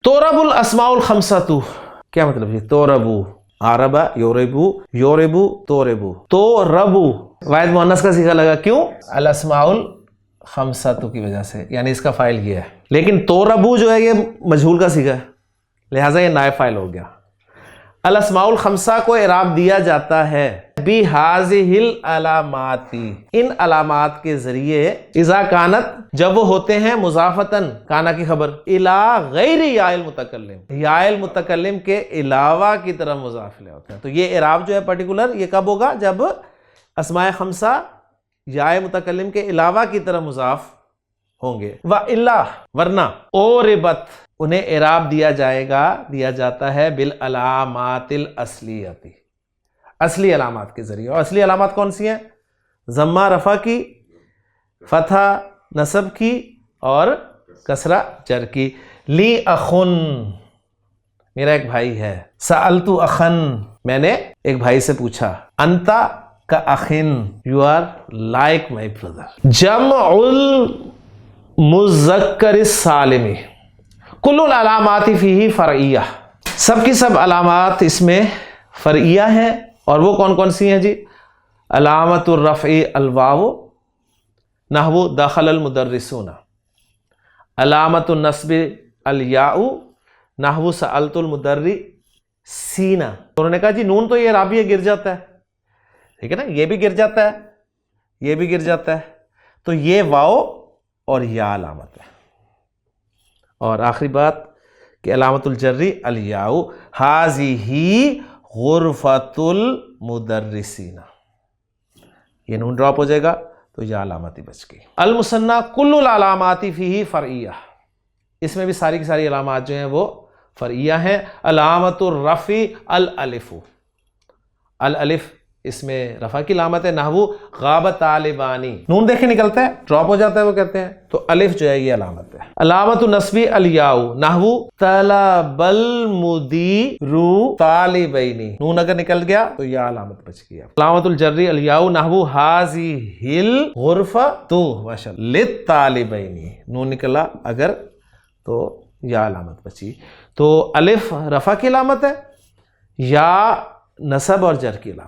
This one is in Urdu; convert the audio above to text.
تورب الاسماء الخمسۃ، کیا مطلب ہے؟ توربو، عربا یوربو، یوربو توربو، توربو واحد مؤنث کا صیغہ لگا، کیوں؟ الاسماء الخمسۃ کی وجہ سے، یعنی اس کا فاعل یہ ہے. لیکن توربو جو ہے یہ مجہول کا صیغہ ہے، لہٰذا یہ نائب فاعل ہو گیا. الاسماء الخمسہ کو اعراب دیا جاتا ہے بِهَذِهِ العلامات، ان علامات کے ذریعے، اذا کانت، جب وہ ہوتے ہیں مضافتاً، کانا کی خبر، الی غیر یا المتکلم، یا المتکلم کے علاوہ کی طرف مضاف لے ہوتے ہیں. تو یہ اعراب جو ہے پرٹیکولر یہ کب ہوگا؟ جب اسماء خمسہ یا متکلم کے علاوہ کی طرف مضاف ہوں گے. وَإِلَّا، ورنہ، اوربت، انہیں اعراب دیا جاتا ہے بالعلامات الاصلیۃ، اصلی علامات کے ذریعے. اور اصلی علامات کون سی ہیں؟ ضمہ رفع کی، فتحہ نصب کی، اور کسرہ جر کی. لی اخن، میرا ایک بھائی ہے. سألت اخن، میں نے ایک بھائی سے پوچھا. انتا کا اخن، you are like my brother. جمع المذکر السالم، کل العلامات فیہ فرعیہ، سب کی سب علامات اس میں فرعیہ ہیں. اور وہ کون کون سی ہیں جی؟ علامت الرفع الواو، نحو دخل المدرسون. علامت النصب الیاء، نحو سألت المدرسین. انہوں نے کہا جی نون تو یہ رابیہ گر جاتا ہے، ٹھیک ہے نا، یہ بھی گر جاتا ہے، یہ بھی گر جاتا ہے، تو یہ واو اور یا علامت ہے. اور آخری بات کہ علامت الجری الیاء، ھذہ غرفۃ المدرسین، یہ نون ڈراپ ہو جائے گا تو یہ علامت ہی بچ گئی. المثنیٰ کل العلامات فیہ فرعیہ، اس میں بھی ساری کی ساری علامات جو ہیں وہ فرعیہ ہیں. علامت الرفع الالف، الالف اس میں رفع کی علامت ہے، نحو غاب طالبانی. نون دیکھیں نکلتا ہے، ڈراپ ہو جاتا ہے، وہ کہتے ہیں، تو الف جو ہے یہ علامت ہے. علامت النصب الیاء، نحو طلب المدیر طالبین. نون اگر نکل گیا تو یہ علامت بچ گیا. علامت الجر الیاء، نحو ھذہ الغرفۃ للطالبین. نون نکلا اگر تو یہ علامت بچی. تو الف رفع کی علامت ہے، یا نصب اور جر کی علامت.